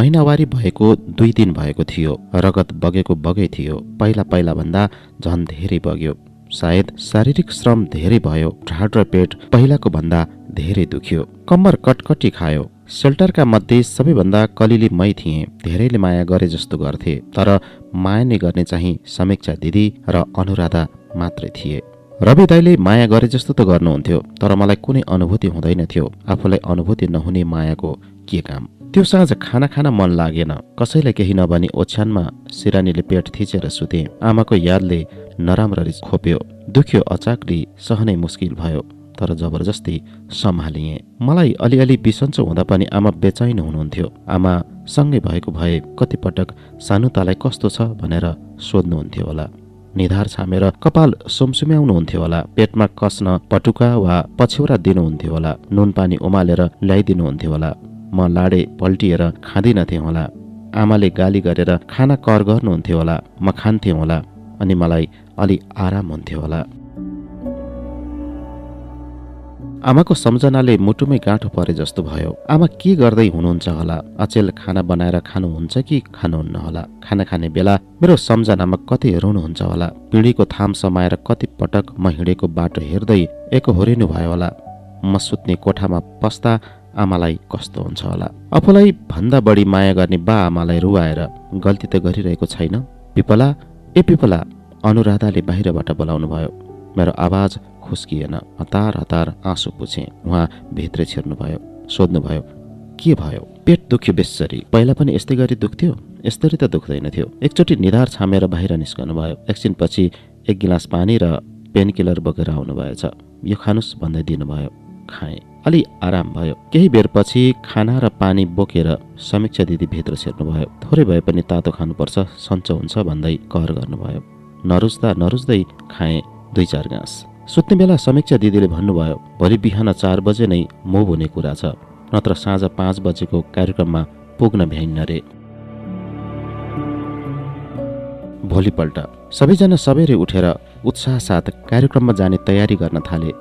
महिनावारी भएको 2 दिन भएको थियो। रगत बगेको बगै थियो। पहिला भन्दा झन धेरै बग्यो। सायद शारीरिक श्रम धेरै भयो। ढाड र पेट पहिलाको भन्दा धेरै दुख्यो। कम्मर कटकटी खायो। सेल्टरका मध्ये सबैभन्दा कलिली मै थिए। धेरैले माया गरे जस्तो गर्थे, तर माया नै गर्ने चाहिँ समीक्षा दिदी र अनुराधा मात्रै थिए। रवि दाइले माया गरे जस्तो त गर्नुहुन्थ्यो, तर मलाई कुनै अनुभूति हुँदैन थियो। आफूलाई अनुभूति नहुने मायाको के काम। त्यो साँझ खाना खान मन लागेन। कसैलाई केही नभनी ओछ्यानमा सिरानीले पेट थिचेर सुते। आमाको यादले नराम्ररी खोप्यो। दुख्यो अचाकली, सहनै मुस्किल भयो, तर जबरजस्ती सम्हालिए। मलाई अलिअलि बिसन्चो हुँदा पनि आमा बेचैन हुनुहुन्थ्यो। आमा सँगै भएको भए कतिपटक सानुतालाई कस्तो छ भनेर सोध्नुहुन्थ्यो होला। निधार छामेर कपाल सुमसुम्याउनुहुन्थ्यो होला। पेटमा कस्न पटुका वा पछ्यौरा दिनुहुन्थ्यो होला। नुन पानी उमालेर ल्याइदिनुहुन्थ्यो होला। म लाडे पल्टिएर खाँदिनथेँ होला। आमाले गाली गरेर खाना कर गर्नुहुन्थ्यो होला। म खान्थेँ होला अनि मलाई अलि आराम हुन्थ्यो होला। आमाको सम्झनाले मुटुमै गाँठो परे जस्तो भयो। आमा के गर्दै हुनुहुन्छ होला? अचेल खाना बनाएर खानुहुन्छ कि खानुहुन्न होला? खाना खाने बेला मेरो सम्झनामा कति रुनुहुन्छ होला? पिँढीको थाम समाएर कति पटक म हिँडेको बाटो हेर्दै एकहोरिनु भयो होला। म सुत्ने कोठामा पस्दा आमालाई कस्तो हुन्छ होला? आफूलाई भन्दा बढी माया गर्ने बा आमालाई रुवाएर गल्ती त गरिरहेको छैन? पिपला, ए पिपला, अनुराधाले बाहिरबाट बोलाउनु भयो। मेरो आवाज खुस्किएन। हतार हतार आँसु पुछे। उहाँ भित्रै छिर्नुभयो। सोध्नुभयो, के भयो? पेट दुख्यो बेस्सरी। पहिला पनि यस्तै गरी दुख्थ्यो? यस्तरी त दुख्दैन थियो। एकचोटि निधार छामेर बाहिर निस्कनुभयो। एकछिनपछि 1 गिलास पानी र पेनकिलर बोकेर आउनुभएछ। यो खानुस् भन्दै दिनुभयो। खाएँ। अलि आराम भयो। केही बेरपछि खाना र पानी बोकेर समीक्षा दिदी भित्र छिर्नुभयो। थोरै भए पनि तातो खानुपर्छ, सन्चो हुन्छ भन्दै कर गर्नुभयो। नरुच्दै खाएँ 2-4 गाँस। सुत्ने बेला समीक्षा दिदीले भन्नुभयो, भोलि बिहान 4 बजे नै मुभ हुने कुरा छ, नत्र साँझ 5 बजेको कार्यक्रममा पुग्न भ्याइन्न रे। भोलिपल्ट सबैजना सबेरै उठेर उत्साह साथ कार्यक्रममा जाने तयारी गर्न थाले।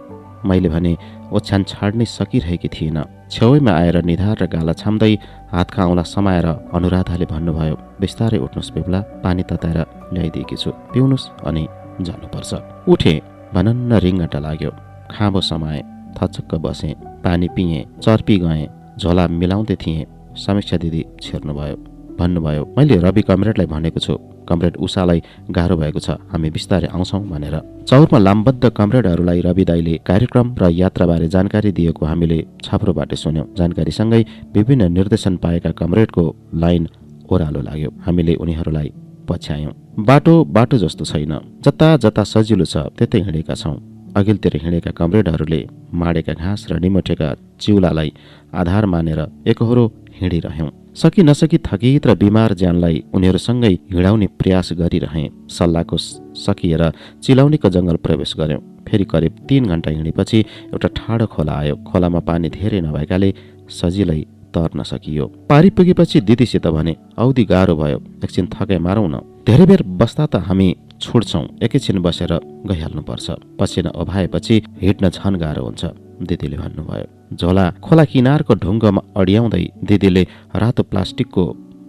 मैले भने ओछ्यान छाड्नै सकिरहेकी थिइनँ। छेउैमा आएर निधार र गाला छाम्दै हातका औँला समाएर अनुराधाले भन्नुभयो, बिस्तारै उठ्नुहोस् बेबला, पानी तताएर ल्याइदिएकी छु, पिउनुहोस् अनि जानुपर्छ। उठे। भनन्न रिङ्गटा लाग्यो। खाँबो समाएँ। थचक्क बसेँ। पानी पिएँ। चर्पी गएँ। झोला मिलाउँदै थिएँ। समीक्षा दिदी छिर्नुभयो। भन्नुभयो, मैले रवि कमरेडलाई भनेको छु, कमरेड उषालाई गाह्रो भएको छ, हामी बिस्तारै आउँछौँ भनेर। चौरमा लामबद्ध कमरेडहरूलाई रवि दाइले कार्यक्रम र यात्राबारे जानकारी दिएको हामीले छाप्रोबाट सुन्यौं। जानकारीसँगै विभिन्न निर्देशन पाएका कमरेडको लाइन ओह्रालो लाग्यो। हामीले उनीहरूलाई पछ्यायौं। बाटो जस्तो छैन। जता जता सजिलो छ त्यतै हिँडेका छौं। अघिल्तिर हिँडेका कमरेडहरूले माडेका घाँस र निमोठेका चिउलालाई आधार मानेर एकहोरो हिँडिरह्यौं। सकी नसकी थकित र बिमार ज्यानलाई उनीहरूसँगै हिँडाउने प्रयास गरिरहे। सल्लाहको सकिएर चिलाउनीको जंगल प्रवेश गर्यौं। फेरि करिब 3 घण्टा हिँडेपछि एउटा ठाडो खोला आयो। खोलामा पानी धेरै नभएकाले सजिलै तर्न सकियो। पारी पुगेपछि दिदीसित भने, औधी गाह्रो भयो, एकछिन थकाइ मारौँ न। धेरै बेर बस्दा त हामी छुट्छौं, एकैछिन बसेर गइहाल्नुपर्छ। पसिना ओभाएपछि हिँड्न झन गाह्रो हुन्छ, दिदीले भन्नुभयो। झोला खोला किनारको ढुङ्गामा अड्याउँदै दिदीले रातो प्लास्टिकको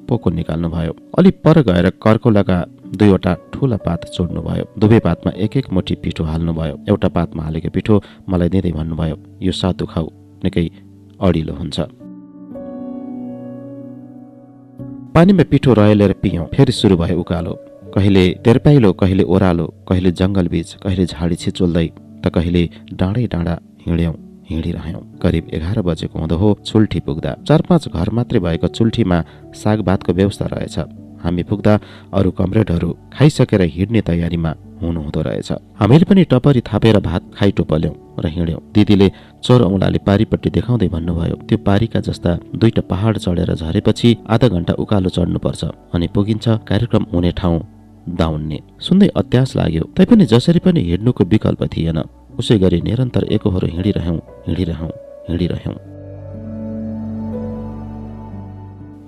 पोको निकाल्नुभयो। अलि पर गएर कर्कौलाका 2वटा ठूला पात चोड्नुभयो। दुवै पातमा 1-1 मुठी पिठो हाल्नुभयो। एउटा पातमा हालेको पिठो मलाई दिँदै भन्नुभयो, यो सातु खाऊ, निकै अडिलो हुन्छ। पानीमा पिठो रयलेर पियौं। फेरि सुरु भयो उकालो। कहिले तेर्पाइलो, कहिले ओह्रालो, कहिले जंगल बीच, कहिले झाडी छिचोल्दै त कहिले डाँडै डाँडा हिँडिरह्यौं। करिब 11 बजेको हुँदो हो चुल्ठी पुग्दा। 4-5 घर मात्रै भएको चुल्ठीमा सागभातको व्यवस्था रहेछ। हामी पुग्दा अरू कमरेडहरू खाइसकेर हिँड्ने तयारीमा हुनुहुँदो रहेछ। हामीले पनि टपरी थापेर भात खाइ टोपल्यौं र हिँड्यौं। दिदीले चोर औँलाले पारीपट्टि देखाउँदै भन्नुभयो, त्यो पारीका जस्ता 2टा पहाड चढेर झरेपछि आधा घण्टा उकालो चढ्नुपर्छ अनि पुगिन्छ कार्यक्रम हुने ठाउँ दाउन्ने। सुन्दै अत्यास लाग्यो। तैपनि जसरी पनि हिँड्नुको विकल्प थिएन। उसै गरी निरन्तर एकहोरो हिँडिरह्यौं।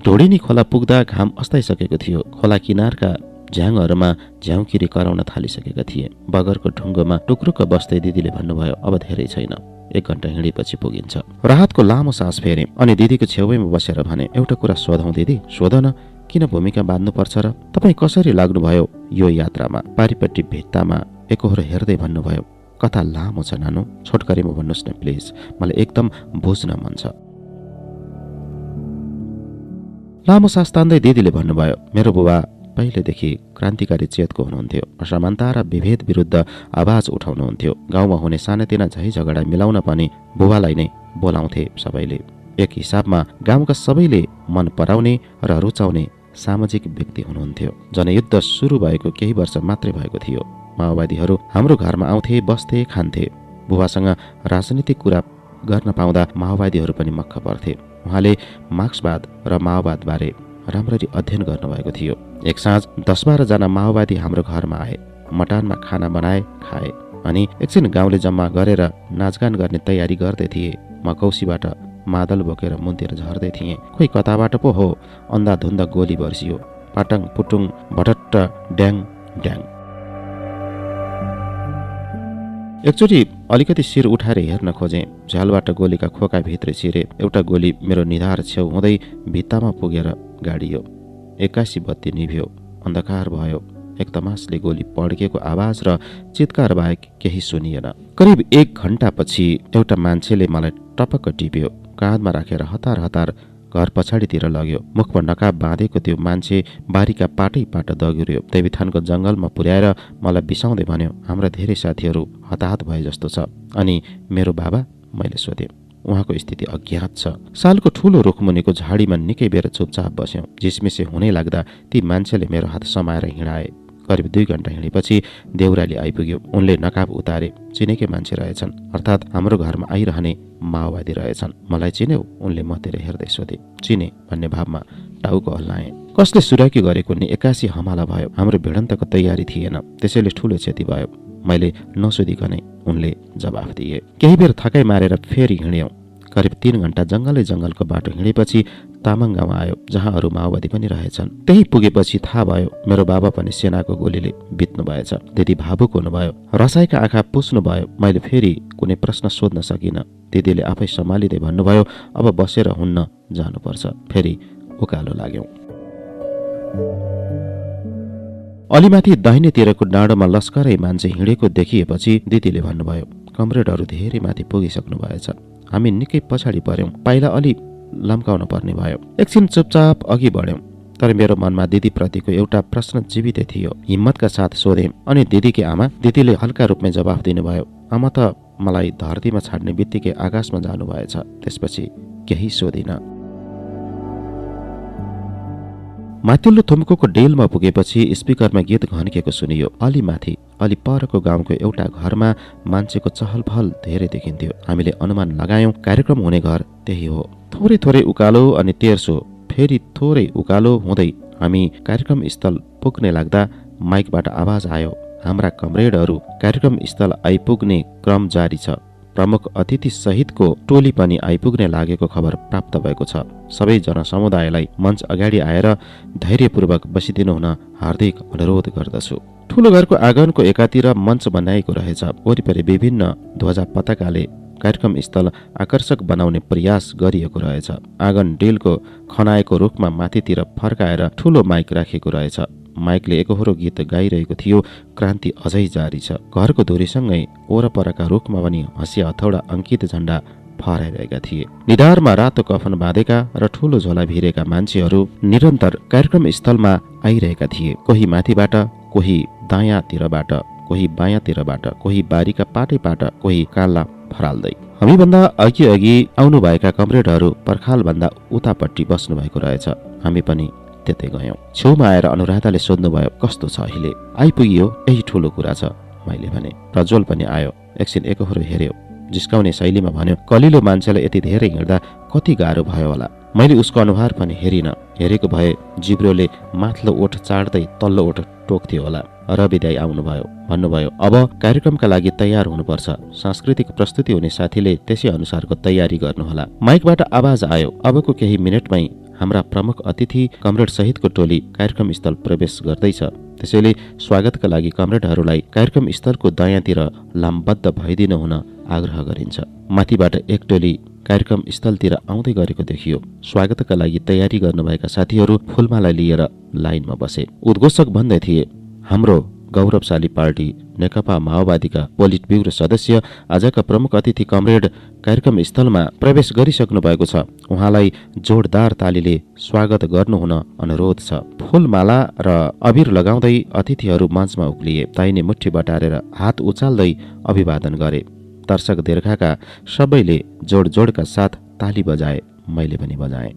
ढोडिनी खोला पुग्दा घाम अस्ताइसकेको थियो। खोला किनारका झ्याङहरूमा झ्याउकिरी कराउन थालिसकेका थिए। बगरको ढुङ्गोमा टुक्रुक्क बस्दै दिदीले भन्नुभयो, अब धेरै छैन, 1 घण्टा हिँडेपछि पुगिन्छ। राहतको लामो सास फेरे अनि दिदीको छेउैमा बसेर भने, एउटा कुरा सोधौँ दिदी? सोध न, किन भूमिका बाँध्नुपर्छ र? तपाईँ कसरी लाग्नुभयो यो यात्रामा? पारिपट्टि भित्तामा एकहोरो हेर्दै भन्नुभयो, कथा लामो छ नानु, छोटकरीमा भन्नुहोस् न प्लिज, मलाई एकदम बुझ्न मन छ। लामो सास तान्दै दिदीले भन्नुभयो, मेरो बुबा पहिलेदेखि क्रान्तिकारी चेतको हुनुहुन्थ्यो। असमानता र विभेद विरुद्ध आवाज उठाउनुहुन्थ्यो। गाउँमा हुने सानातिना झै झगडा मिलाउन पनि बुबालाई नै बोलाउँथे सबैले। एक हिसाबमा गाउँका सबैले मन पराउने र रुचाउने सामाजिक व्यक्ति हुनुहुन्थ्यो। जनयुद्ध सुरु भएको केही वर्ष मात्रै भएको थियो। माओवादीहरू हाम्रो घरमा आउँथे, बस्थे, खान्थे। बुबासँग राजनीतिक कुरा गर्न पाउँदा माओवादीहरू पनि मक्ख पर्थे। उहाँले मार्क्सवाद र माओवादबारे राम्ररी अध्ययन गर्नुभएको थियो। एक साँझ 10-12 जना माओवादी हाम्रो घरमा आए। मटानमा खाना बनाए, खाए अनि एकछिन गाउँले जम्मा गरेर नाचगान गर्ने तयारी गर्दै थिए। म कौसीबाट मादल बोकेर मुनतिर झर्दै थिएँ। खोइ कताबाट पो हो, अन्धाधुन्दा गोली बर्सियो। पाटङ पुटुङ भटट्ट ड्याङ ड्याङ। एकचोटि अलिकति शिर उठाएर हेर्न खोजेँ। झ्यालबाट गोलीका खोका भित्र छिरे। एउटा गोली मेरो निधार छेउ हुँदै भित्तामा पुगेर गाडियो। 81 बत्ती निभ्यो, अन्धकार भयो। एक तमासले गोली पड्केको आवाज र चित्कार बाहेक केही सुनिएन। करिब 1 घण्टापछि एउटा मान्छेले मलाई टपक्क टिप्यो। काँधमा राखेर हतार हतार घर पछाडितिर लग्यो। मुखमा नकाब बाँधेको त्यो मान्छे बारीका पाटै पाट दगुर्यो। देवीथानको जङ्गलमा पुर्याएर मलाई बिसाउँदै भन्यो, हाम्रा धेरै साथीहरू हताहत भए जस्तो छ। अनि मेरो बाबा? मैले सोधेँ। उहाँको स्थिति अज्ञात छ। सालको ठूलो रुखमुनिको झाडीमा निकै बेर चुपचाप बस्यौँ। झिसमिसे हुनै लाग्दा ती मान्छेले मेरो हात समाएर हिँडाए। करिब 2 घण्टा हिँडेपछि देउराली आइपुग्यो। उनले नकाब उतारे। चिनेकै मान्छे रहेछन्, अर्थात् हाम्रो घरमा आइरहने माओवादी रहेछन्। मलाई चिन्यौ? उनले मतिर हेर्दै सोधे। चिने भन्ने भावमा टाउको हल्लाएँ। कसले सुराकी गरेको नि 81 हमाला भयो। हाम्रो भिडन्तको तयारी थिएन, त्यसैले ठूलो क्षति भयो। मैले नसोधिकनै उनले जवाफ दिए। केही बेर थकाइ मारेर फेरि हिँड्यौँ। करिब 3 घण्टा जङ्गलको बाटो हिँडेपछि तामाङ गाउँ आयो, जहाँ अरू माओवादी पनि रहेछन्। त्यही पुगेपछि थाहा भयो मेरो बाबा पनि सेनाको गोलीले बित्नु भएछ। दिदी भावुक हुनुभयो, रसाइका आँखा पुस्नुभयो। मैले फेरि कुनै प्रश्न सोध्न सकिनँ। दिदीले आफै सम्हालिँदै भन्नुभयो, अब बसेर हुन्न, जानुपर्छ। फेरि उकालो लाग्यौँ। अलिमाथि दाहिनेतिरको डाँडोमा लस्करै मान्छे हिँडेको देखिएपछि दिदीले भन्नुभयो, कमरेडहरू धेरै माथि पुगिसक्नु भएछ। हामी निकै पछाडि पर्यौँ। पाइला अलि लम्काउन पर्ने भयो। एकछिन चुपचाप अघि बढ्यौँ। तर मेरो मनमा दिदीप्रतिको एउटा प्रश्न जीवितै थियो। हिम्मतका साथ सोधेँ, अनि दिदीकी आमा? दिदीले हल्का रूपमा जवाफ दिनुभयो, आमा त मलाई धरतीमा छाड्ने बित्तिकै आकाशमा जानुभएछ। त्यसपछि केही सोधिनँ। माथिल्लो थुम्कोको डेलमा पुगेपछि स्पिकरमा गीत घन्केको सुनियो। अलि माथि, अलि परको गाउँको एउटा घरमा मान्छेको चहलपहल धेरै देखिन्थ्यो। हामीले अनुमान लगायौं कार्यक्रम हुने घर त्यही हो। थोरै थोरै उकालो अनि तेर्सो, फेरि थोरै उकालो हुँदै हामी कार्यक्रम स्थल पुग्ने लाग्दा माइकबाट आवाज आयो, हाम्रा कमरेडहरू कार्यक्रम स्थल आइपुग्ने क्रम जारी छ। प्रमुख अतिथि सहितको टोली पनि आइपुग्ने लागेको खबर प्राप्त भएको छ। सबै जनसमुदायलाई मञ्च अगाडि आएर धैर्यपूर्वक बसिदिनु हुन हार्दिक अनुरोध गर्दछु। ठूलो घरको आँगनको एकातिर मञ्च बनाएको रहेछ। वरिपरि विभिन्न ध्वजा पताकाले कार्यक्रम स्थल आकर्षक बनाउने प्रयास गरिएको रहेछ। आँगन डेलको खनाएको रुखमा माथितिर फर्काएर ठूलो माइक राखेको रहेछ। माइकले एकहोरो गीत गाइरहेको थियो। क्रान्ति अझै जारी छ। घरको धुरीसँगै ओरपरका रुखमा पनि हँसिया हथौडा अंकित झण्डा फहराइरहेका थिए। निधारमा रातो कफन बाँधेका र ठूलो झोला भिरेका मान्छेहरू निरन्तर कार्यक्रम स्थलमा आइरहेका थिए। कोही माथिबाट, कोही दायाँतिरबाट, कोही बायाँतिरबाट, कोही बारीका पाटैबाट, कोही कान्ला फराल्दै। हामीभन्दा अघि अघि आउनुभएका कमरेडहरू पर्खालभन्दा उतापट्टि बस्नु भएको रहेछ। हामी पनि त्यतै गयौं। छेउमा आएर अनुराधाले सोध्नुभयो, कस्तो छ अहिले? आइपुगियो, यही ठूलो कुरा छ, मैले भने। प्रज्वल पनि आयो। एकछिन एकहोरो हेर्यो, जिस्काउने शैलीमा भन्यो, कलिलो मान्छेलाई यति धेरै हिँड्दा कति गाह्रो भयो होला। मैले उसको अनुहार पनि हेरिन। हेरेको भए जिब्रोले माथिल्लो ओठ चाड्दै तल्लो ओठ टोक्थ्यो होला। रवि दाइ आउनुभयो। भन्नुभयो, अब कार्यक्रमका लागि तयार हुनुपर्छ। सांस्कृतिक प्रस्तुति हुने साथीले त्यसै अनुसारको तयारी गर्नुहोला। माइकबाट आवाज आयो, अबको केही मिनेटमै हाम्रा प्रमुख अतिथि कमरेड सहितको टोली कार्यक्रम स्थल प्रवेश गर्दैछ। त्यसैले स्वागतका लागि कमरेडहरूलाई कार्यक्रम स्थलको दायाँतिर लामबद्ध भइदिनु हुन आग्रह गरिन्छ। माथिबाट एक टोली कार्यक्रम स्थलतिर आउँदै गरेको देखियो। स्वागतका लागि तयारी गर्नुभएका साथीहरू फूलमाला लिएर लाइनमा बसे। उद्घोषक भन्दै थिए, हाम्रो गौरवशाली पार्टी नेकपा माओवादीका पोलिट ब्युरो सदस्य आजका प्रमुख अतिथि कमरेड कार्यक्रम स्थलमा प्रवेश गरिसक्नु भएको छ। उहाँलाई जोरदार तालीले स्वागत गर्नुहुन अनुरोध छ। फूलमाला र अबिर लगाउँदै अतिथिहरू मञ्चमा उक्लिए। दाहिने मुट्ठी बटारेर हात उचाल्दै अभिवादन गरे। दर्शक दीर्घाका सबैले जोडका साथ ताली बजाए। मैले पनि बजाएँ।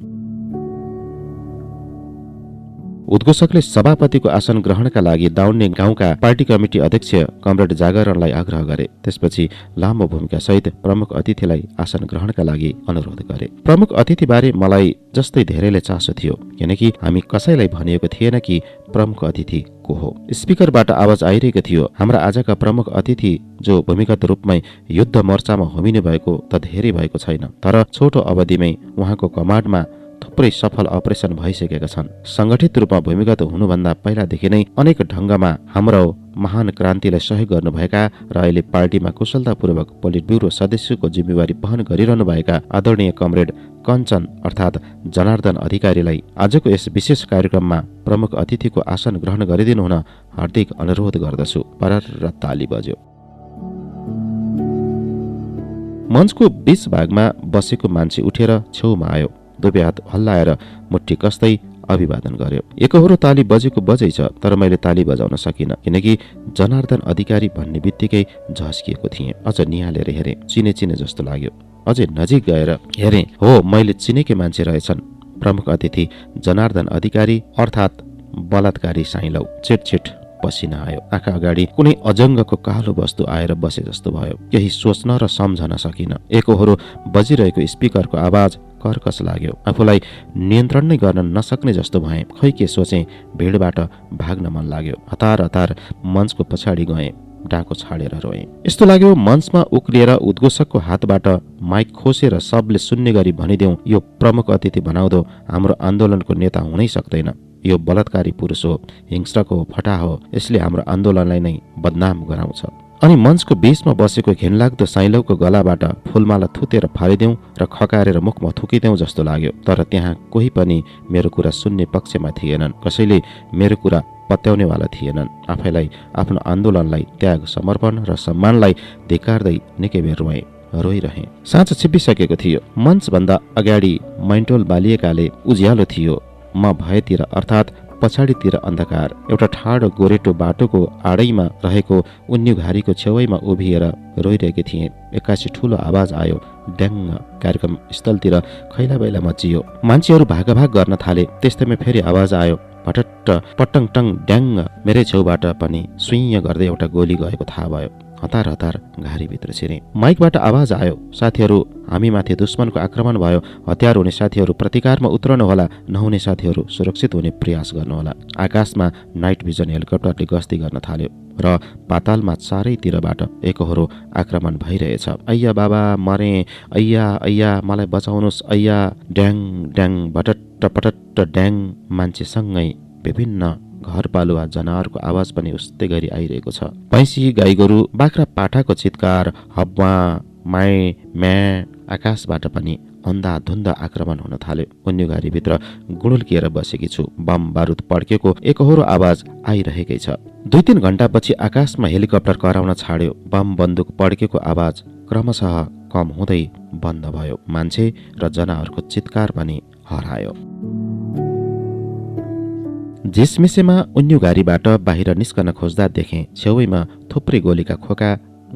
उद्घोषकले सभापतिको आसन ग्रहणका लागि दाउन्ने गाउँका पार्टी कमिटी अध्यक्ष कमरेड जागरणलाई आग्रह गरे। त्यसपछि लामो भूमिका सहित प्रमुख अतिथिलाई आसन ग्रहणका लागि अनुरोध गरे। प्रमुख अतिथिबारे मलाई जस्तै धेरैले चासो थियो, किनकि हामी कसैलाई भनिएको थिएन कि प्रमुख अतिथि को हो। स्पिकरबाट आवाज आइरहेको थियो, हाम्रा आजका प्रमुख अतिथि जो भूमिगत रूपमै युद्ध मोर्चामा होमिनु भएको त धेरै भएको छैन, तर छोटो अवधिमै उहाँको कमान्डमा थुप्रै सफल अपरेसन भइसकेका छन्। संगठित रूपमा भूमिगत हुनुभन्दा पहिलादेखि नै अनेक ढङ्गमा हाम्रो महान क्रान्तिलाई सहयोग गर्नुभएका र अहिले पार्टीमा कुशलतापूर्वक पोलिट ब्युरो सदस्यको जिम्मेवारी वहन गरिरहनुभएका आदरणीय कमरेड कञ्चन अर्थात् जनार्दन अधिकारीलाई आजको यस विशेष कार्यक्रममा प्रमुख अतिथिको आसन ग्रहण गरिदिनु हुन हार्दिक अनुरोध गर्दछु। परर ताली बज्यो। मञ्चको बीच भागमा बसेको मान्छे उठेर छेउमा आयो। दुवै हात हल्लाएर मुट्ठी कस्दै अभिवादन गर्यो। एकहोरो ताली बजेको बजै छ, तर मैले ताली बजाउन सकिनँ, किनकि जनार्दन अधिकारी भन्ने बित्तिकै झस्किएको थिएँ। अझ निहालेर हेरेँ, चिने जस्तो लाग्यो। अझै नजिक गएर हेरेँ, हो मैले चिनेकै मान्छे रहेछन्। प्रमुख अतिथि जनार्दन अधिकारी अर्थात् बलात्कारी साइलौ। छिटछिट पसिना आयो। आँखा अगाडि कुनै अजङ्गको कालो वस्तु आएर बसे जस्तो भयो। केही सोच्न र सम्झन सकिन। एकहोरो बजिरहेको स्पिकरको आवाज कर्कस लाग्यो। आफूलाई नियन्त्रण नै गर्न नसक्ने जस्तो भएँ। खै के सोचेँ, भिडबाट भाग्न मन लाग्यो। हतार मञ्चको पछाडि गएँ। डाको छाडेर रोएँ। यस्तो लाग्यो मञ्चमा उक्लिएर उद्घोषकको हातबाट माइक खोसेर सबले सुन्ने गरी भनिदेऊ, यो प्रमुख अतिथि बनाउँदो हाम्रो आन्दोलनको नेता हुनै सक्दैन। यो बलात्कारी पुरुष हो, हिंस्रक हो, फटा हो। यसले हाम्रो आन्दोलनलाई नै बदनाम गराउँछ। अनि मञ्चको बीचमा बसेको घिनलाग्दो साइलौको गलाबाट फूलमाला थुतेर फालिदेऊ र खकारेर मुखमा थुकिदेऊ जस्तो लाग्यो। तर त्यहाँ कोही पनि मेरो कुरा सुन्ने पक्षमा थिएनन्। कसैले मेरो कुरा पत्याउनेवाला थिएनन्। आफैलाई, आफ्नो आन्दोलनलाई, त्याग, समर्पण र सम्मानलाई धिक्कार्दै निकै बेर रोइरहेँ। साँझ छिप्पिसकेको थियो। मञ्चभन्दा अगाडि मैन्टोल बालिएकाले उज्यालो थियो। म भएतिर अर्थात् पछाडितिर अन्धकार। एउटा ठाडो गोरेटो बाटोको आडैमा रहेको उन्यु घारीको छेउैमा उभिएर रोइरहेकी थिएँ। एक्कासी ठुलो आवाज आयो, ड्याङ्ग। कार्यक्रम स्थलतिर खैलाबैला मचियो। मान्छेहरू भागाभाग गर्न थाले। त्यस्तैमा फेरि आवाज आयो, पटट्ट पटङटङ ड्याङ्ग। मेरै छेउबाट पनि सुइँ गर्दै एउटा गोली गएको थाहा भयो। हतार घारीभित्र छिरेँ। माइकबाट आवाज आयो, साथीहरू हामीमाथि दुश्मनको आक्रमण भयो। हतियार हुने साथीहरू प्रतिकारमा उत्रनु होला, नहुने साथीहरू सुरक्षित हुने प्रयास गर्नुहोला। आकाशमा नाइट भिजन हेलिकप्टरले गस्ती गर्न थाल्यो र पातालमा चारैतिरबाट एकहोरो आक्रमण भइरहेछ। अय्या बाबा मरे, अय्या मलाई बचाउनुहोस्, अय्या। ड्याङ ड्याङ भटट्ट पटट्ट ड्याङ। मान्छेसँगै विभिन्न घरपालुवा जनावरको आवाज पनि उस्तै गरी आइरहेको छ। भैँसी, गाई गोरु, बाख्रा, पाठाको चित्कार, हब्वा, माए, म्या। आकाशबाट पनि अन्धाधुन्ध आक्रमण हुन थाल्यो। उन्यु घारीभित्र गुडुल्किएर बसेकी छु। बम बारुद पड्केको एकहोरो आवाज आइरहेकै छ। 2-3 घण्टापछि आकाशमा हेलिकप्टर कराउन छाड्यो। बम बन्दुक पड्केको आवाज क्रमशः कम हुँदै बन्द भयो। मान्छे र जनावरको चित्कार पनि हरायो। झिसमिसेमा उन्यु घारीबाट बाहिर निस्कन खोज्दा देखेँ छेउैमा थुप्रै गोलीका खोका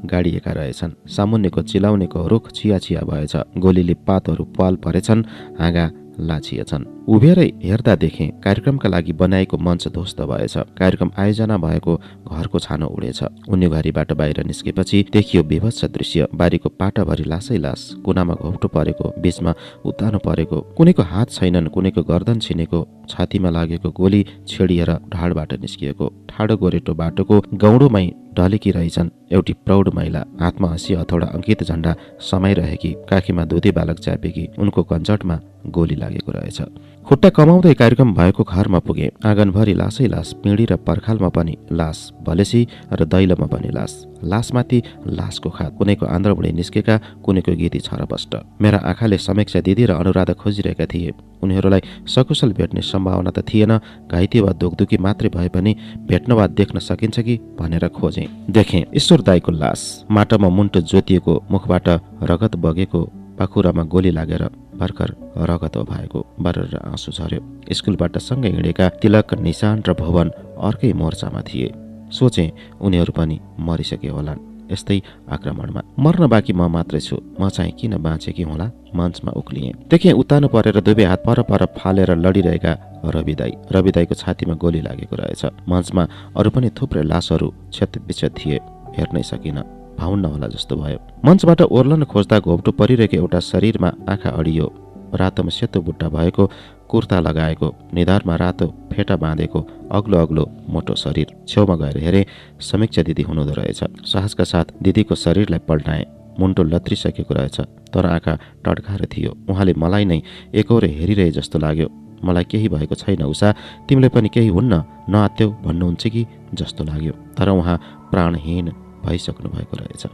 गाडिएका रहेछन्। सामुन्नेको चिलाउनेको रुख छिया भएछ। गोलीले पातहरू पाल परेछन्, हाँगा लाछिएछन्। उभिएरै हेर्दा देखेँ कार्यक्रमका लागि बनाएको मञ्च ध्वस्त भएछ। कार्यक्रम आयोजना भएको घरको छानो उडेछ। उन्यु घारीबाट बाहिर निस्केपछि देखियो विभत्स दृश्य। बारीको पाटाभरि लासै लास, कुनामा घोप्टो परेको, बीचमा उतानो परेको, कुनैको हात छैनन्, कुनैको गर्दन छिनेको, छातीमा लागेको गोली छेडिएर ढाडबाट निस्किएको। ठाडो गोरेटो बाटोको गौडोमै ढलेकी रहेछन् एउटी प्रौढ महिला। हातमा हँसी हथौडा अङ्कित झण्डा समाइरहेकी, काखीमा दुधे बालक च्यापेकी। उनको कञ्चटमा गोली लागेको रहेछ। खुट्टा कमाउँदै कार्यक्रम भएको घरमा पुगे। आँगनभरि लासै लास, पिँढी र पर्खालमा पनि लास, भलेसी र दैलोमा पनि लास, लासमाथि लासको खात, कुनैको आन्द्रबुढी निस्केका, कुनैको गीती छरपष्ट। मेरा आँखाले समीक्षा दिदी र अनुराधा खोजिरहेका थिए। उनीहरूलाई सकुशल भेट्ने सम्भावना त थिएन, घाइते वा दुखदुखी मात्रै भए पनि भेट्न वा देख्न सकिन्छ कि भनेर खोजेँ। देखेँ ईश्वर दाईको लास, माटोमा मुन्टो जोतिएको, मुखबाट रगत बगेको, पाखुरामा गोली लागेर भर्खर रगत भएको, बरेर आँसु झर्यो। स्कुलबाट सँगै हिँडेका तिलक, निशान र भुवन अर्कै मोर्चामा थिए। सोचे उनीहरू पनि मरिसके होलान् यस्तै आक्रमणमा। मर्न बाँकी म मात्रै छु, म चाहिँ किन बाँचेकी होला? मञ्चमा उक्लिएँ। देखेँ उत्तानो परेर दुवै हात पर फालेर लडिरहेका रवि दाईको छातीमा गोली लागेको रहेछ। मञ्चमा अरू पनि थुप्रै लासहरू क्षतविक्षत थिए, हेर्नै सकिन, भाउन्न होला जस्तो भयो। मञ्चबाट ओर्लन खोज्दा घोप्टो परिरहेको एउटा शरीरमा आँखा अडियो। रातोमा सेतो बुट्टा भएको, कुर्ता लगाएको, निधारमा रातो फेटा बाँधेको, अग्लो अग्लो मोटो शरीर। छेउमा गएर हेरेँ, समीक्षा दिदी हुनुहुँदो रहेछ। साहसका साथ दिदीको शरीरलाई पल्टाएँ। मुन्टो लत्रिसकेको रहेछ, तर आँखा टड्काएर थियो। उहाँले मलाई नै एकहोरो हेरिरहे जस्तो लाग्यो। मलाई केही भएको छैन उषा, तिमीले पनि केही हुन्न, नआत्त्यौ भन्नुहुन्छ कि जस्तो लाग्यो। तर उहाँ प्राणहीन भइसक्नु भएको रहेछ।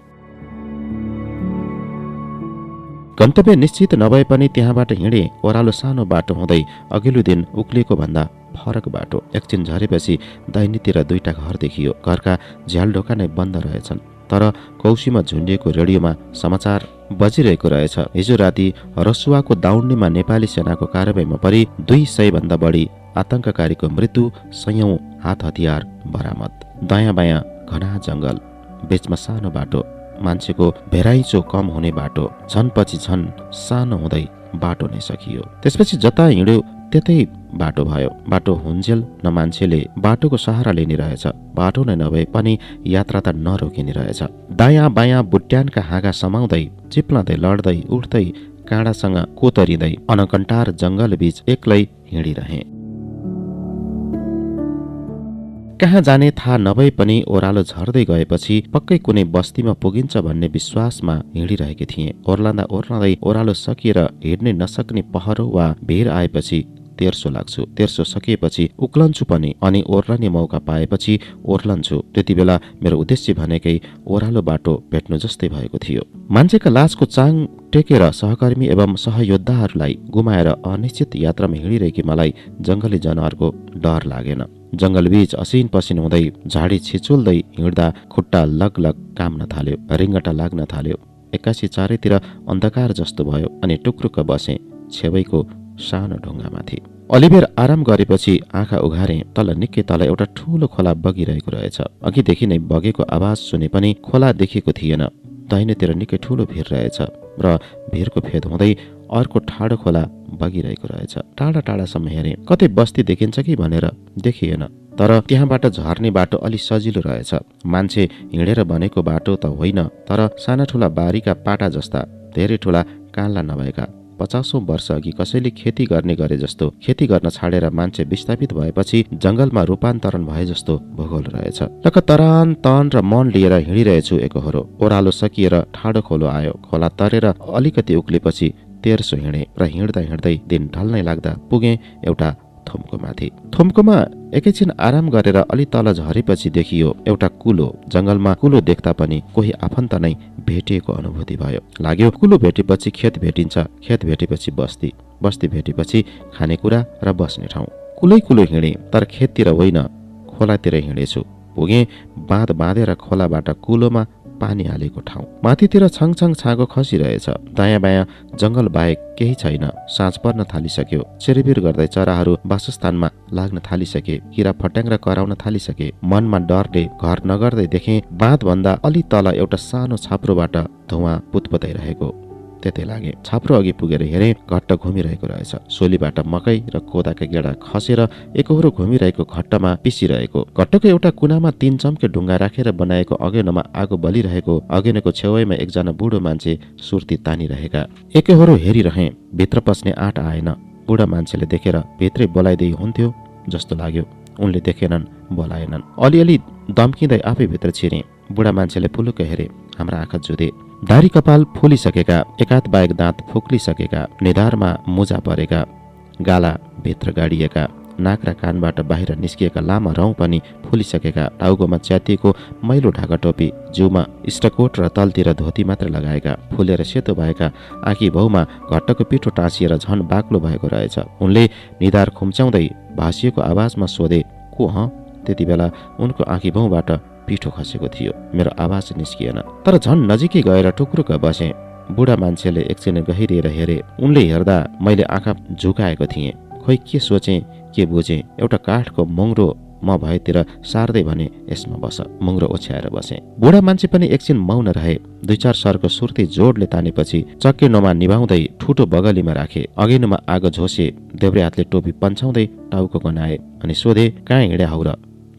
गन्तव्य निश्चित नभए पनि त्यहाँबाट हिँडे। ओह्रालो सानो बाटो हुँदै अघिल्लो दिन उक्लिएको भन्दा फरक बाटो। एकछिन झरेपछि दाहिनेतिर दुईटा घर देखियो। घरका झ्यालढोका नै बन्द रहेछन्, तर कौशीमा झुन्डिएको रेडियोमा समाचार बजिरहेको रहेछ। हिजो राति रसुवाको दाउन्नेमा नेपाली सेनाको कारबाहीमा परि 200 भन्दा बढी आतंककारीको मृत्यु, सयौं हात हतियार बरामद। दायाँ बायाँ घना जंगल, बीचमा सानो बाटो, मान्छेको भेराइचो कम हुने बाटो, झनपछि झन सानो हुँदै बाटो नै सकियो। त्यसपछि जता हिँड्यो त्यतै बाटो भयो। बाटो हुन्जेल न मान्छेले बाटोको सहारा लिने रहेछ। बाटो नै नभए पनि यात्रा त नरोकिने रहेछ। दायाँ बायाँ बुट्यानका हाँगा समाउँदै, चिप्लँदै, लड्दै, उठ्दै, काँडासँग कोतरिँदै अनकन्टार जंगल बीच एक्लै हिँडिरहे। कहाँ जाने थाहा नभए पनि ओह्रालो झर्दै गएपछि पक्कै कुनै बस्तीमा पुगिन्छ भन्ने विश्वासमा हिँडिरहेकी थिएँ। ओर्लाँदा ओर्लाँदै ओह्रालो सकिएर हिँड्नै नसक्ने पहरो वा भिर आएपछि तेर्सो लाग्छु। तेर्सो सकिएपछि उक्लन्छु पनि, अनि ओर्लने मौका पाएपछि ओर्लन्छु। त्यति बेला मेरो उद्देश्य भनेकै ओह्रालो बाटो भेट्नु जस्तै भएको थियो। मान्छेका लासको चाङ टेकेर सहकर्मी एवं सहयोद्धाहरूलाई गुमाएर अनिश्चित यात्रामा हिँडिरहेकी मलाई जंगली जनावरको डर लागेन। जंगलबीच असिन पसिन हुँदै, झाडी छिचुल्दै हिँड्दा खुट्टा लगलग काम्न थाल्यो, रिङ्गटा लाग्न थाल्यो। एक्कासी चारैतिर अन्धकार जस्तो भयो, अनि टुक्रुक्क बसेँ छेवैको सानो ढुङ्गामाथि। अलिबेर आराम गरेपछि आँखा उघारे। तल निकै तल एउटा ठूलो खोला बगिरहेको रहेछ। अघिदेखि नै बगेको आवाज सुने पनि खोला देखेको थिएन। दाहिनेतिर निकै ठूलो भिर रहेछ र भिरको फेद हुँदै अर्को ठाडो खोला बगिरहेको रहेछ। टाढा टाढासम्म हेरेँ, कतै बस्ती देखिन्छ कि भनेर देखिएन। तर त्यहाँबाट झर्ने बाटो अलि सजिलो रहेछ। मान्छे हिँडेर बनेको बाटो त होइन, तर साना ठुला बारीका पाटा जस्ता, धेरै ठुला कान्ला नभएका। 50औं वर्ष अघि कसैले खेती गर्ने गरे जस्तो, खेती गर्न छाडेर मान्छे विस्थापित भएपछि जंगलमा रूपान्तरण भए जस्तो भूगोल रहेछ। लक तरान तन र मन लिएर हिँडिरहेछु एकहोरो। ओह्रालो सकिएर ठाडो खोलो आयो। खोला तरेर अलिकति उक्लेपछि तेर्सो हिँडे र हिँड्दा हिँड्दै दिन ढल्नै लाग्दा पुगे एउटा थुम्कोमाथि। थुम्कोमा एकैछिन आराम गरेर अलि तल झरेपछि देखियो एउटा कुलो। जंगलमा कुलो देख्दा पनि कोही आफन्त नै भेटिएको अनुभूति भयो। लाग्यो कुलो भेटेपछि खेत भेटिन्छ, खेत भेटेपछि बस्ती, बस्ती भेटेपछि खानेकुरा र बस्ने ठाउँ। कुलै कुलो हिँडे, तर खेततिर होइन, खोलातिर हिँडेछु। पुगे बाँध बाँधेर खोलाबाट कुलोमा पानी हालेको ठाउँ। माथितिर छङछङ छाँगो खसिरहेछ। दायाँ बायाँ जंगल बाहेक केही छैन। साँझ पर्न थालिसक्यो। चिरबिर गर्दै चराहरू वासस्थानमा लाग्न थालिसके। किरा फट्याङ्ग्रा कराउन थालिसके। मनमा डरले घर नगर्दै देखेँ बाँधभन्दा अलि तल एउटा सानो छाप्रोबाट धुवाँ पुतपुताइरहेको। त्यतै लागे। छाप्रो अघि पुगेर हेरेँ, घट्ट घुमिरहेको रहेछ। सोलीबाट मकै र कोदाका गेडा खसेर एकहोरो घुमिरहेको घट्टमा पिसिरहेको। घट्टको एउटा कुनामा 3 चम्के ढुङ्गा राखेर बनाएको अगेनोमा आगो बलिरहेको। अगेनोको छेउैमा एकजना बुढो मान्छे सुर्ती तानिरहेका। एकहोरो हेरिरहेँ, भित्र पस्ने आँट आएन। बुढा मान्छेले देखेर भित्रै बोलाइदिए हुन्थ्यो जस्तो लाग्यो। उनले देखेनन्, बोलाएनन्। अलिअलि दम्किँदै आफै भित्र छिरे। बुढा मान्छेले पुलुक्क हेरे। हाम्रा आँखा जुधे। दारी कपाल फुलिसकेका, एकात बाहेक दाँत फुक्लिसकेका, निधारमा मुजा परेका, गाला भित्र गाडिएका, नाक र कानबाट बाहिर निस्किएका लामा रौँ पनि फुलिसकेका, टाउकोमा च्यातिएको मैलो ढाका टोपी, जिउमा स्टकोट र तलतिर धोती मात्र लगाएका, फुलेर सेतो भएका आँखी भाउमा घट्टको पिठो टाँसिएर झन बाक्लो भएको रहेछ। उनले निधार खुम्च्याउँदै भाँसिएको आवाजमा सोधे, को हँ? त्यति बेला उनको आँखी भाउबाट पिठो खसेको थियो। मेरो आवाज निस्किएन, तर झन नजिकै गएर टुक्रुक बसेँ। बुढा मान्छेले एकछिन गहिरिएर हेरे। उनले हेर्दा मैले आँखा झुकाएको थिएँ। खोइ के सोचेँ के बुझेँ, एउटा काठको मुङ्रो म भएतिर सार्दै भने, यसमा बस। मुङ्रो ओछ्याएर बसेँ। बुढा मान्छे पनि एकछिन मौन रहे। 2-4 सरको सुर्ती जोडले तानेपछि चक्के नोमा निभाउँदै ठुटो बगलीमा राखे। अघिनुमा आगो झोसे। देब्रे हातले टोपी पन्छाउँदै टाउको गनाए अनि सोधे, कहाँ हिँड्या हौ र?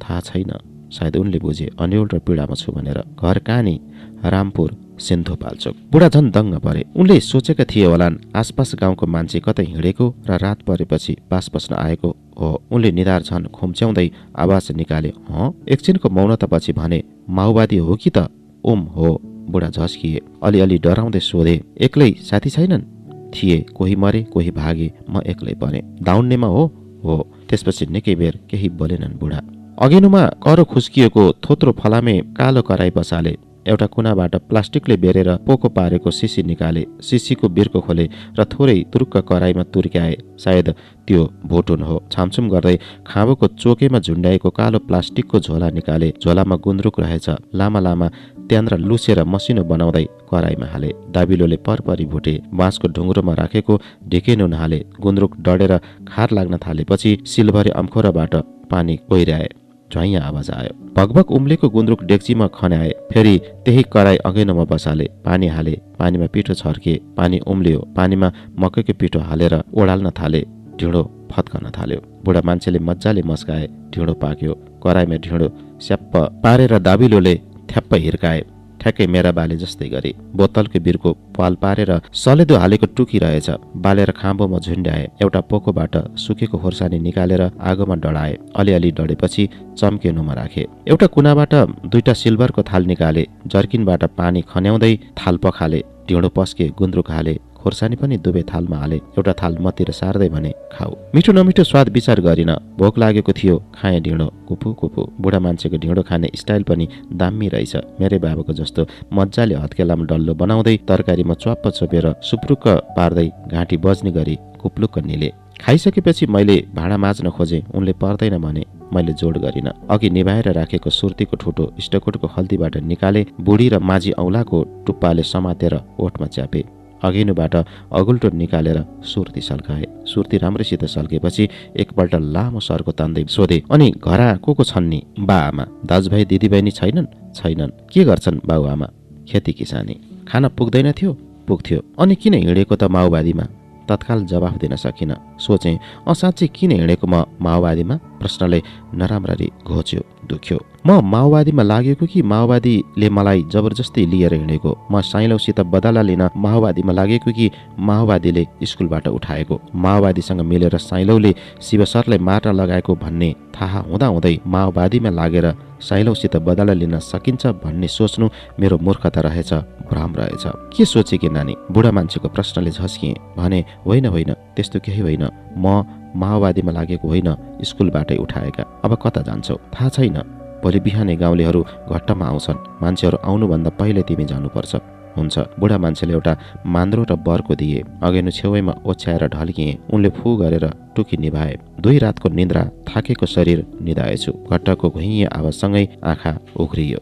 थाहा छैन। सायद उनले बुझे अन्यल र पीडामा छु भनेर। घर कहाँनी? रामपुर, सिन्धुपाल्चोक। बुढा झन् दङ्ग परे। उनले सोचेका थिए होलान् आसपास गाउँको मान्छे कतै हिँडेको र रात परेपछि पास बस्न आएको हो। उनले निधार झन् खुम्च्याउँदै आवाज निकाले, हँ? एकछिनको मौनतापछि भने, माओवादी हो कि त? ओम हो। बुढा झस्किए। अलिअलि डराउँदै सोधे, एक्लै साथी छैनन्? थिए, कोही मरे कोही भागे, म एक्लै परेँ। दाउन्नेमा हो? हो। त्यसपछि निकै बेर केही बोलेनन् बुढा। अघिनुमा करो खुस्किएको थोत्रो फलामे कालो कराई बसाले। एउटा कुनाबाट प्लास्टिकले बेरेर पोको पारेको सिसी निकाले। सिसीको बिर्को खोले र थोरै तुरुक्क कराईमा तुर्क्याए। सायद त्यो भोटुन हो। छामछुम गर्दै खाँबोको चोकेमा झुन्ड्याएको कालो प्लास्टिकको झोला निकाले। झोलामा गुन्द्रुक रहेछ। लामा लामा त्यान्द्रा लुसेर मसिनो बनाउँदै कराईमा हाले। दाबिलोले परपरी भुटे। बाँसको ढुङ्ग्रोमा राखेको ढिके नुन हाले। गुन्द्रुक डढेर खार लाग्न थालेपछि सिल्भरी अम्खोराबाट पानी कोइर्याए। झैया आवाज आयो। भगभग उम्लेको गुन्द्रुक डेक्चीमा खन्याए। फेरि त्यही कराई अघिनोमा बसाले। पानी हाले। पानीमा पिठो छर्के। पानी उम्लियो। पानीमा मकैको पिठो हालेर ओडाल्न थाले। ढिँडो फत्कन थाल्यो। बुढा मान्छेले मजाले मस्काए। ढिँडो पाक्यो। कराईमा ढिँडो स्याप्प पारेर दाबिलोले थ्याप्प हिर्काए। ठ्याक्कै मेरा बाले जस्तै गरे। बोतलको बिर्को पाल पारेर सलेदो हालेको टुकी रहेछ। बालेर खाँबोमा झुन्ड्याए। एउटा पोकोबाट सुकेको खोर्सानी निकालेर आगोमा डढाए। अलिअलि डढेपछि चम्केनुमा राखे। एउटा कुनाबाट 2टा सिल्भरको थाल निकाले। जर्किनबाट पानी खन्याउँदै थाल पखाले। ढिँडो पस्के। गुन्द्रुक हाले। खोर्सानी पनि दुवै थालमा हाले। एउटा थाल मतिर सार्दै भने, खाऊ। मिठो नमिठो स्वाद विचार गरिन। भोक लागेको थियो, खाएँ ढिँडो। कुपु कुपु। बुढा मान्छेको ढिँडो खाने स्टाइल पनि दामी रहेछ। मेरै बाबाको जस्तो मजाले हत्केलामा डल्लो बनाउँदै तरकारीमा च्वाप्प छोपेर सुप्रुक्क पार्दै घाँटी बज्ने गरी कुप्लुक्क निले। खाइसकेपछि मैले भाँडा माझ्न खोजेँ। उनले पर्दैन भने। मैले जोड गरिन। अघि निभाएर राखेको सुर्तीको ठुटो स्टकोटको खल्तीबाट निकाले। बुढी र माझी औलाको टुप्पाले समातेर ओठमा च्यापे। अघिनुबाट अगुल्टो निकालेर सुर्ती सल्काए। सुर्ती राम्रैसित सल्केपछि एकपल्ट लामो सर्को तान्दै सोधे, अनि घरा को छन् नि? बा आमा। दाजुभाइ दिदीबहिनी छैनन्? छैनन्। के गर्छन् बाउ आमा? खेती किसानी। खाना पुग्दैन थियो? पुग्थ्यो। अनि किन हिँडेको त माओवादीमा? तत्काल जवाफ दिन सकिन। सोचेँ, साँच्चै किन हिँडेको म माओवादीमा? प्रश्नले नराम्ररी घोच्यो, दुख्यो। म माओवादीमा लागेको कि माओवादीले मलाई जबरजस्ती लिएर हिँडेको? म साइलौसित बदला लिन माओवादीमा लागेको कि माओवादीले स्कुलबाट उठाएको? माओवादीसँग मिलेर साइलौले शिवसरलाई मार्न लगाएको भन्ने थाहा हुँदाहुँदै माओवादीमा लागेर साइलौसित बदला लिन सकिन्छ भन्ने सोच्नु मेरो मूर्खता रहेछ, भ्रम रहेछ। के सोचे कि नानी? बुढा मान्छेको प्रश्नले झस्किएँ। भने, होइन होइन, त्यस्तो केही होइन। म माओवादीमा लागेको होइन, स्कुलबाटै उठाएका। अब कता जान्छौ? थाहा छैन। भोलि बिहानै गाउँलेहरू घट्टमा आउँछन्। मान्छेहरू आउनुभन्दा पहिले तिमी जानुपर्छ। हुन्छ। बुढा मान्छेले एउटा मान्द्रो र बर्को दिए। अघिल्लो छेउमा ओछ्याएर ढल्किए। उनले फू गरेर टुकी निभाए। 2 रातको निद्रा थाकेको शरीर निधाएछु। घट्टको घुइँ आवाजसँगै आँखा उघ्रियो।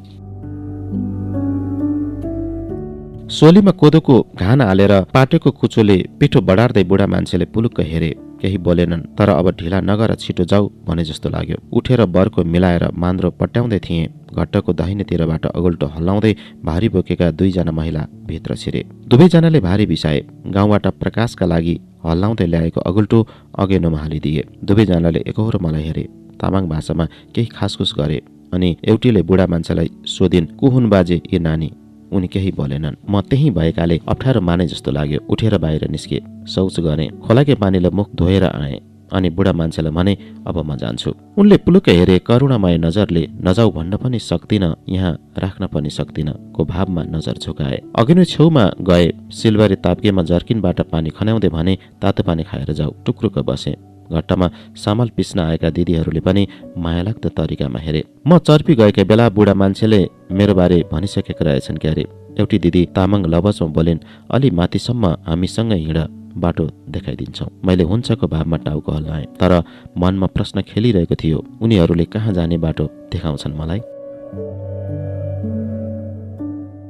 सोलीमा कोदोको घान हालेर पाटेको कुचोले पिठो बढार्दै बुढा मान्छेले पुलुक्क हेरे। केही बोलेनन्। तर अब ढिला नगर, छिटो जाऊ भने जस्तो लाग्यो। उठेर बर्को मिलाएर मान्द्रो पट्याउँदै थिएँ। घट्टको दाहिनेतिरबाट अगुल्टो हल्लाउँदै भारी बोकेका 2 जना महिला भित्र छिरे। दुवैजनाले भारी बिसाए। गाउँबाट प्रकाशका लागि हल्लाउँदै ल्याएको अगुल्टो अघेनोमा हालिदिए। दुवैजनाले एकहोरो मलाई हेरे। तामाङ भाषामा केही खासखुस गरे। अनि एउटीले बुढा मान्छेलाई सोधिन्, को हुन् बाजे ए नानी? उनी केही बोलेनन्। म त्यही भएकाले अप्ठ्यारो माने जस्तो लाग्यो। उठेर बाहिर निस्के। शौच गरेँ। खोलाकै पानीले मुख धोएर आएँ। अनि बुढा मान्छेलाई भने अब म जान्छु। उनले पुलुक्क हेरे, करुणामय नजरले नजाऊ भन्न पनि सक्दिन, यहाँ राख्न पनि सक्दिन को भावमा नजर झुकाए। अघि नै छेउमा गए, सिल्भरी ताप्केमा जर्किनबाट पानी खन्याउँदै भने तातो पानी खाएर जाऊ। टुक्रुक बसे। घट्टामा सामाल पिस्न आएका दिदीहरूले पनि मायालाग्दो तरिकामा हेरे। म चर्पी गएका बेला बुढा मान्छेले मेरो बारे भनिसकेका रहेछन् क्यारे। एउटी दिदी तामाङ लवजमा बोलिन्, अलि माथिसम्म हामीसँगै हिँड, बाटो देखाइदिन्छौँ। मैले हुन्छको भावमा टाउको हल्लाएँ, तर मनमा प्रश्न खेलिरहेको थियो, उनीहरूले कहाँ जाने बाटो देखाउँछन् मलाई?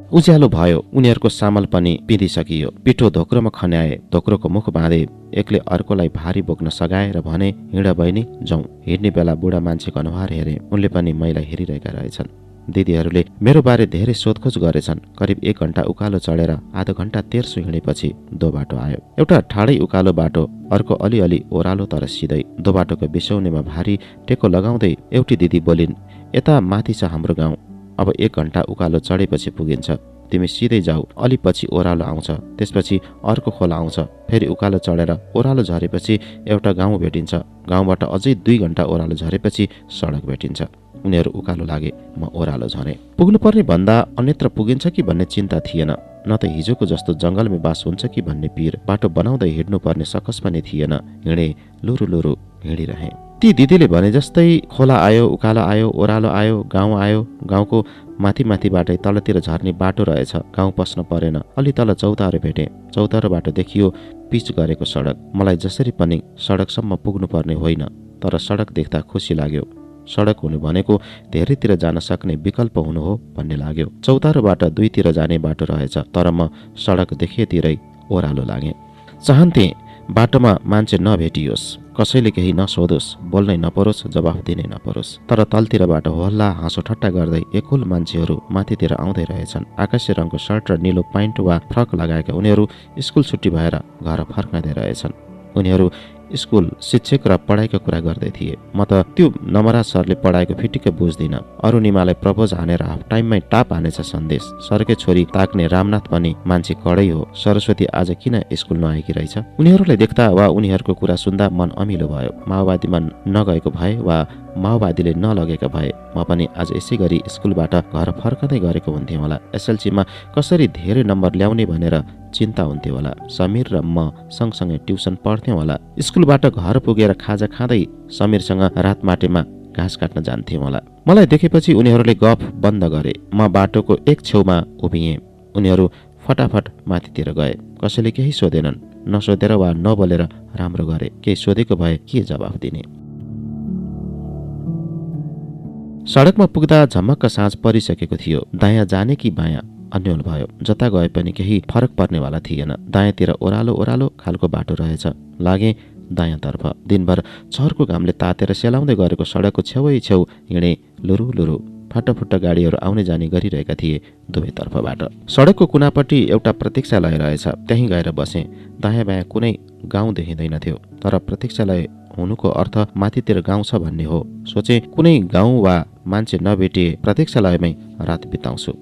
उज्यालो भयो। उनीहरूको सामल पनि पिँधिसकियो। पिठो धोक्रोमा खन्याए। धोक्रोको मुख बाँधे। एकले अर्कोलाई भारी बोक्न सघाएर भने, हिँड बहिनी, जाउँ। हिँड्ने बेला बुढा मान्छेको अनुहार हेरे। उनले पनि मैलाई हेरिरहेका रहेछन्। दिदीहरूले मेरो बारे धेरै सोधखोज गरेछन्। करिब 1 घण्टा उकालो चढेर आधा घण्टा तेर्सो हिँडेपछि दो बाटो आयो। एउटा ठाडै उकालो बाटो, अर्को अलिअलि ओह्रालो तर सिधै। दो बाटोको बिसौनीमा भारी टेको लगाउँदै एउटी दिदी बोलिन्, यता माथि छ हाम्रो गाउँ, अब 1 घण्टा उकालो चढेपछि पुगिन्छ। तिमी सिधै जाऊ, अलि पछि ओह्रालो आउँछ, त्यसपछि अर्को खोला आउँछ, फेरि उकालो चढेर ओह्रालो झरेपछि एउटा गाउँ भेटिन्छ। गाउँबाट अझै 2 घण्टा ओह्रालो झरेपछि सडक भेटिन्छ। उनीहरू उकालो लागे, म ओह्रालो झरेँ। पुग्नुपर्ने भन्दा अन्यत्र पुगिन्छ कि भन्ने चिन्ता थिएन, न त हिजोको जस्तो जङ्गलमै बास हुन्छ कि भन्ने पीर। बाटो बनाउँदै हिँड्नुपर्ने सकस पनि थिएन। हिँडे, लुरु लुरु हिँडिरहेँ। ती दिदीले भने जस्तै खोला आयो, उकालो आयो, ओह्रालो आयो, गाउँ आयो। गाउँको माथि माथिबाटै तलतिर झर्ने बाटो रहेछ। गाउँ पस्न परेन। अलि तल चौतारो भेटे। चौतारो बाटो देखियो पिच गरेको सडक। मलाई जसरी पनि सडकसम्म पुग्नुपर्ने होइन, तर सडक देख्दा खुसी लाग्यो। सडक हुनु भनेको धेरैतिर जान सक्ने विकल्प हुनु हो भन्ने लाग्यो। चौतारोबाट 2तिर जाने बाटो रहेछ, तर म सडक देखेतिरै ओह्रालो लागेँ। चाहन्थे बाटोमा मान्छे नभेटियोस्, कसैले केही नसोधोस्, बोल्नै नपरोस्, जवाफ दिनै नपरोस्। तर तलतिरबाट होल्ला हाँसो ठट्टा गर्दै एकुल मान्छेहरू माथितिर आउँदै रहेछन्। आकाशे रङको सर्ट र निलो प्यान्ट वा फ्रक लगाएका उनीहरू स्कुल छुट्टी भएर घर फर्काउँदै रहेछन्। उनीहरू स्कुल शिक्षक र पढाइको कुरा गर्दै थिए। म त त्यो नमरा सरले पढाएको फिटिक्क बुझ्दिनँ। अरुणिमालाई प्रपोज हानेर हाफ टाइममै टाप हानेछ सन्देश। सरकै छोरी ताक्ने रामनाथ पनि मान्छे कडै हो। सरस्वती आज किन स्कुल नआएकी रहेछ? उनीहरूलाई देख्दा वा उनीहरूको कुरा सुन्दा मन अमिलो भयो। माओवादीमा नगएको भए वा माओवादीले नलगेका भए म पनि आज यसै गरी स्कुलबाट घर फर्कँदै गरेको हुन्थेँ होला। एसएलसीमा कसरी धेरै नम्बर ल्याउने भनेर चिन्ता हुन्थ्यो होला। समीर र म सँगसँगै ट्युसन पढ्थ्यौँ होला। स्कुलबाट घर पुगेर खाजा खाँदै समीरसँग रातमाटेमा घाँस काट्न जान्थ्यौँ होला। मलाई देखेपछि उनीहरूले गफ बन्द गरे। म बाटोको एक छेउमा उभिएँ। उनीहरू फटाफट माथितिर गए। कसैले केही सोधेनन्। नसोधेर वा नबोलेर राम्रो गरे। केही सोधेको भए के जवाफ दिने? सडकमा पुग्दा झमक्क साँझ परिसकेको थियो। दायाँ जाने कि बायाँ अन्यल भयो। जता गए पनि केही फरक पर्नेवाला थिएन। दायाँतिर ओह्रालो ओह्रालो खालको बाटो रहेछ। लागे दायाँतर्फ। दिनभर चहरको घामले तातेर सेलाउँदै गरेको सडकको छेउै छेउ हिँडे। लुरु लुरु फाटाफुट्टा गाडीहरू आउने जाने गरिरहेका थिए दुवैतर्फबाट। सडकको कुनापट्टि एउटा प्रतीक्षालय रहेछ। त्यहीँ गएर बसेँ। दायाँ बायाँ कुनै गाउँ देखिँदैनथ्यो, तर प्रतीक्षालय हुनुको अर्थ माथितिर गाउँ छ भन्ने हो। सोचे कुनै गाउँ वा मान्छे नभेटिए प्रतीक्षालयमै रात बिताउँछु।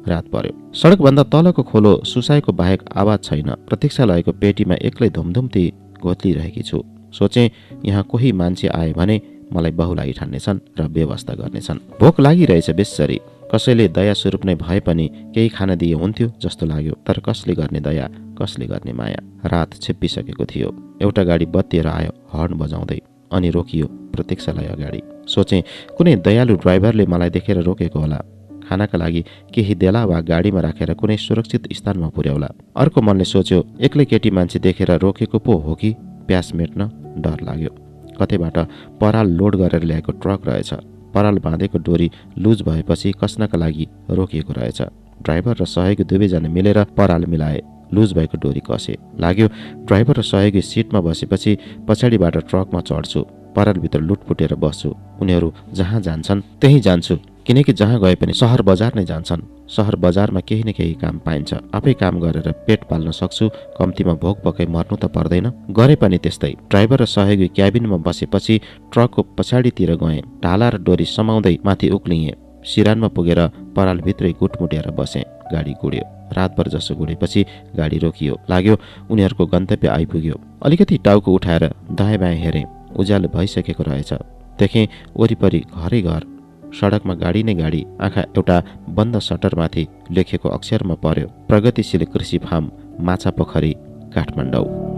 रात पर्यो। सडकभन्दा तलको खोलो सुसाएको बाहेक आवाज छैन। प्रतीक्षालयको पेटीमा एक्लै धुमधुम्ती घोत्लिरहेकी छु। सोचे यहाँ कोही मान्छे आए भने मलाई बहुलाई ठान्नेछन् र व्यवस्था गर्नेछन्। भोक लागिरहेछ बेसरी। कसैले दया स्वरूप नै भए पनि केही खान दिए हुन्थ्यो जस्तो लाग्यो, तर कसले गर्ने दया, कसले गर्ने माया? रात छिप्पिसकेको थियो। एउटा गाडी बत्तिएर आयो हर्न बजाउँदै, अनि रोकियो प्रतीक्षालय अगाडि। सोचे कुनै दयालु ड्राइभरले मलाई देखेर रोकेको होला। खानाका लागि केही देला वा गाडीमा राखेर कुनै सुरक्षित स्थानमा पुर्याउला। अर्को मनले सोच्यो एक्लै केटी मान्छे देखेर रोकेको पो हो कि? प्यास मेट्न डर लाग्यो। कतैबाट पराल लोड गरेर ल्याएको ट्रक रहेछ। पराल बाँधेको डोरी लुज भएपछि कस्नका लागि रोकिएको रहेछ। ड्राइभर र सहयोगी दुवैजना मिलेर पराल मिलाए। लुज भएको डोरी कसे। लाग्यो ड्राइभर र सहयोगी सिटमा बसेपछि पछाडिबाट ट्रकमा चढ्छु। परालभित्र लुटपुटेर बस्छु। उनीहरू जहाँ जान्छन् त्यहीँ जान्छु, किनकि जहाँ गए पनि सहर बजार नै जान्छन्। सहर बजारमा केही न केही काम पाइन्छ। आफै काम गरेर पेट पाल्न सक्छु। कम्तीमा भोक पकै मर्नु त पर्दैन। गरे पनि त्यस्तै। ड्राइभर र सहयोगी क्याबिनमा बसेपछि ट्रकको पछाडितिर गएँ। ढाला र डोरी समाउँदै माथि उक्लिएँ। सिरानमा पुगेर परालभित्रै गुटमुटेर बसेँ। गाडी गुड्यो। रातभर जसो गुडेपछि गाडी रोकियो। लाग्यो उनीहरूको गन्तव्य आइपुग्यो। अलिकति टाउको उठाएर दायाँ बायाँ हेरेँ। उज्यालो भइसकेको रहेछ। देखेँ वरिपरि घरै घर, सडकमा गाडी नै गाडी। आँखा एउटा बन्द सटरमाथि लेखेको अक्षरमा पर्यो, प्रगतिशील कृषि फार्म, माछा पोखरी, काठमाडौँ।